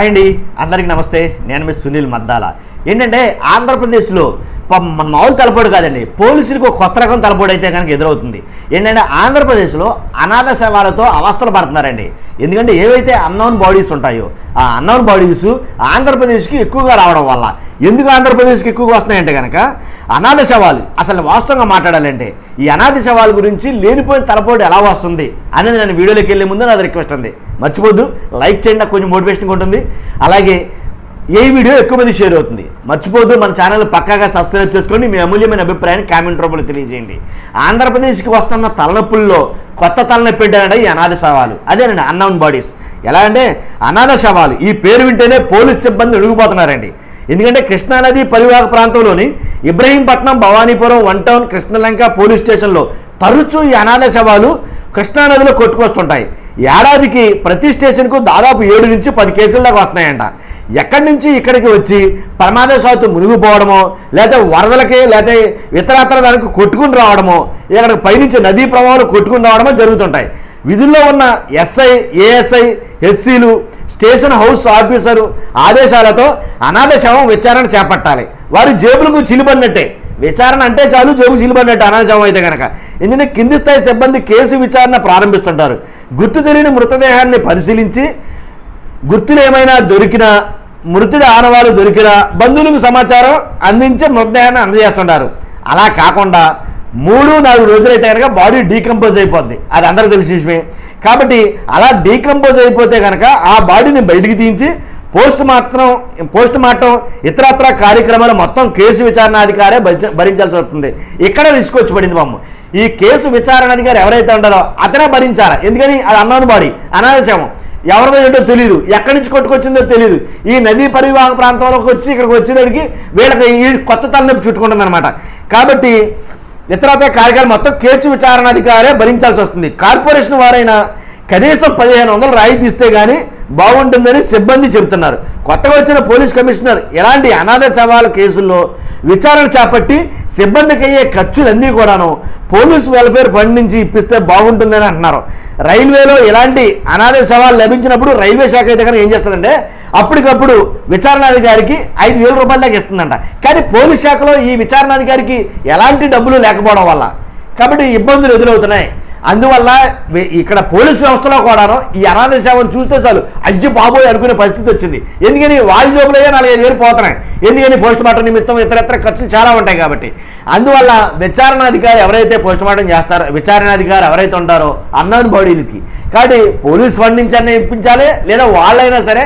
అండి అందరికీ నమస్తే. నేను మీ సునీల్ మద్దాల. ఏంటంటే ఆంధ్రప్రదేశ్లో మన మామూలు తలపోడు కాదండి, పోలీసులకు ఒక కొత్త రకం తలపోడు అయితే కనుక ఎదురవుతుంది. ఏంటంటే ఆంధ్రప్రదేశ్లో అనాథ శవాలతో అవస్థలు పడుతున్నారండి. ఎందుకంటే ఏవైతే అన్నోన్ బాడీస్ ఉంటాయో ఆ అన్నోన్ బాడీస్ ఆంధ్రప్రదేశ్కి ఎక్కువగా రావడం వల్ల, ఎందుకు ఆంధ్రప్రదేశ్కి ఎక్కువగా వస్తున్నాయంటే కనుక అనాథ శవాలు. అసలు వాస్తవంగా మాట్లాడాలంటే ఈ అనాథ శవాల గురించి లేనిపోయిన తలపోటు ఎలా వస్తుంది అనేది నేను వీడియోలోకి వెళ్ళే ముందు నాది రిక్వెస్ట్ ఉంది, మర్చిపోద్దు లైక్ చేయండి, నాకు కొంచెం మోటివేషన్గా ఉంటుంది. అలాగే ఏ వీడియో ఎక్కువ మంది షేర్ అవుతుంది, మర్చిపోద్దు మన ఛానల్ పక్కాగా సబ్స్క్రైబ్ చేసుకోండి. మీ అమూల్యమైన అభిప్రాయాన్ని కామెంట్ రూపంలో తెలియజేయండి. ఆంధ్రప్రదేశ్కి వస్తున్న తలనొప్పుల్లో కొత్త తలనొప్పి ఏంటంటే ఈ అనాథ శవాలు. అదేనండి అన్నౌన్ బాడీస్. ఎలా అంటే అనాథ శవాలు ఈ పేరు వింటేనే పోలీస్ సిబ్బంది అడుగుపోతున్నారండి. ఎందుకంటే కృష్ణానది పరివాహక ప్రాంతంలోని Ibrahimpatnam, Bhavanipuram, one town, Krishnalanka police స్టేషన్లో తరచూ ఈ అనాథ శవాలు కృష్ణానదిలో కొట్టుకొస్తుంటాయి. ఏడాదికి ప్రతి స్టేషన్కు దాదాపు 7 నుంచి 10 కేసుల దాకా వస్తున్నాయంట. ఎక్కడి నుంచి ఇక్కడికి వచ్చి ప్రమాదవశాత్తు మునిగిపోవడమో, లేకపోతే వరదలకి లేకపోతే ఇతరత్ర దానికి కొట్టుకుని రావడమో, ఇక్కడ పైనుంచి నదీ ప్రవాహాలు కొట్టుకుని రావడమో జరుగుతుంటాయి. విధుల్లో ఉన్న ఎస్ఐ, ఏఎస్ఐ, ఎస్సీలు, స్టేషన్ హౌస్ ఆఫీసరు ఆదేశాలతో అనాథ శవం విచారణ చేపట్టాలి. వారి జేబులకు చిలుబడినట్టే. విచారణ అంటే చాలు జేబు చిలుబడినట్టు అనాథ శవం అయితే కనుక. ఎందుకంటే కింది స్థాయి సిబ్బంది కేసు విచారణ ప్రారంభిస్తుంటారు. గుర్తు తెలియని మృతదేహాన్ని పరిశీలించి గుర్తులు ఏమైనా దొరికినా, మృతుడి ఆనవాళ్ళు దొరికినా బంధువులకు సమాచారం అందించి మృతదేహాన్ని అందజేస్తుంటారు. అలా కాకుండా 3-4 రోజులైతే కనుక బాడీ డీకంపోజ్ అయిపోద్ది. అది అందరికీ తెలిసిన విషయమే. కాబట్టి అలా డీకంపోజ్ అయిపోతే కనుక ఆ బాడీని బయటికి తీయించి పోస్ట్ మార్టం ఇతరత్ర కార్యక్రమాలు మొత్తం కేసు విచారణాధికారే భరించాల్సి వస్తుంది. ఇక్కడ రిస్క్ వచ్చి పడింది బామ్మ. ఈ కేసు విచారణాధికారి ఎవరైతే ఉంటారో అతనే భరించాలి. ఎందుకని అది అన్నోన్ బాడీ, అనాథ శవం. ఎవరిదో ఏంటో తెలియదు, ఎక్కడి నుంచి కొట్టుకొచ్చిందో తెలియదు. ఈ నదీ పరివాహక ప్రాంతంలోకి వచ్చి ఇక్కడికి వచ్చేదానికి వీళ్ళకి ఈ కొత్త తలనొప్పి చుట్టుకుంటుంది అనమాట. కాబట్టి ఇతరత్ర కార్యక్రమాలు మొత్తం కేసు విచారణాధికారే భరించాల్సి వస్తుంది. కార్పొరేషన్ వారైనా కనీసం 1500 రాయితీ ఇస్తే కానీ బాగుంటుందని సిబ్బంది చెబుతున్నారు. కొత్తగా వచ్చిన పోలీస్ కమిషనర్ ఇలాంటి అనాథ శవాల కేసుల్లో విచారణ చేపట్టి సిబ్బందికి అయ్యే ఖర్చులన్నీ కూడాను పోలీస్ వెల్ఫేర్ ఫండ్ నుంచి ఇప్పిస్తే బాగుంటుందని అంటున్నారు. రైల్వేలో ఇలాంటి అనాథ శవాలు లభించినప్పుడు రైల్వే శాఖ అయితే కనుక ఏం చేస్తుందంటే అప్పటికప్పుడు విచారణాధికారికి 5000 రూపాయల దాకా ఇస్తుందంట. కానీ పోలీస్ శాఖలో ఈ విచారణాధికారికి ఎలాంటి డబ్బులు లేకపోవడం వల్ల కాబట్టి ఇబ్బందులు ఎదురవుతున్నాయి. అందువల్ల ఇక్కడ పోలీసు వ్యవస్థలో కూడాను ఈ అనాథ శవం చూస్తే చాలు అజ్జి బాబోయ్ అనుకునే పరిస్థితి వచ్చింది. ఎందుకని వాళ్ళ జోబులయ్యే 4-5 పోతున్నాయి. ఎందుకని పోస్ట్ మార్టం నిమిత్తం ఇతరత్ర ఖర్చులు చాలా ఉంటాయి. కాబట్టి అందువల్ల విచారణాధికారి ఎవరైతే పోస్ట్ మార్టం చేస్తారో, విచారణాధికారి ఎవరైతే ఉంటారో అన్నోన్ బాడీలకి కాబట్టి పోలీస్ ఫండ్ నుంచి అన్నీ ఇప్పించాలి. లేదా వాళ్ళైనా సరే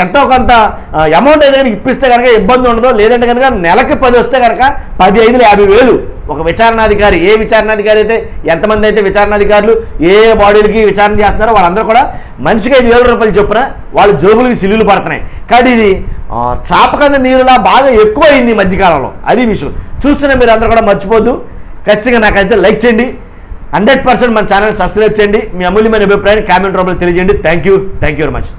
ఎంతో కొంత అమౌంట్ అయితే కనుక ఇప్పిస్తే కనుక ఇబ్బంది ఉండదు. లేదంటే కనుక నెలకి 10 వస్తే కనుక 10, 5, 50,000 ఒక విచారణాధికారి. ఏ విచారణాధికారి అయితే ఎంతమంది అయితే విచారణాధికారులు ఏ బాడీలకి విచారణ చేస్తున్నారో వాళ్ళందరూ కూడా మనిషికి 5,000 రూపాయలు చొప్పున వాళ్ళ జోబులకి సిల్లులు పడుతున్నాయి. కానీ ఇది చాపకంద నీరులా బాగా ఎక్కువ అయింది ఈ మధ్యకాలంలో. అది విషయం చూస్తున్న మీరు అందరూ కూడా మర్చిపోద్దు, ఖచ్చితంగా నాకైతే లైక్ చేయండి, 100% మన ఛానల్ సబ్స్క్రైబ్ చేయండి. మీ అమూల్యమైన అభిప్రాయాన్ని కామెంట్ రూపంలో తెలియజేయండి. Thank you very much.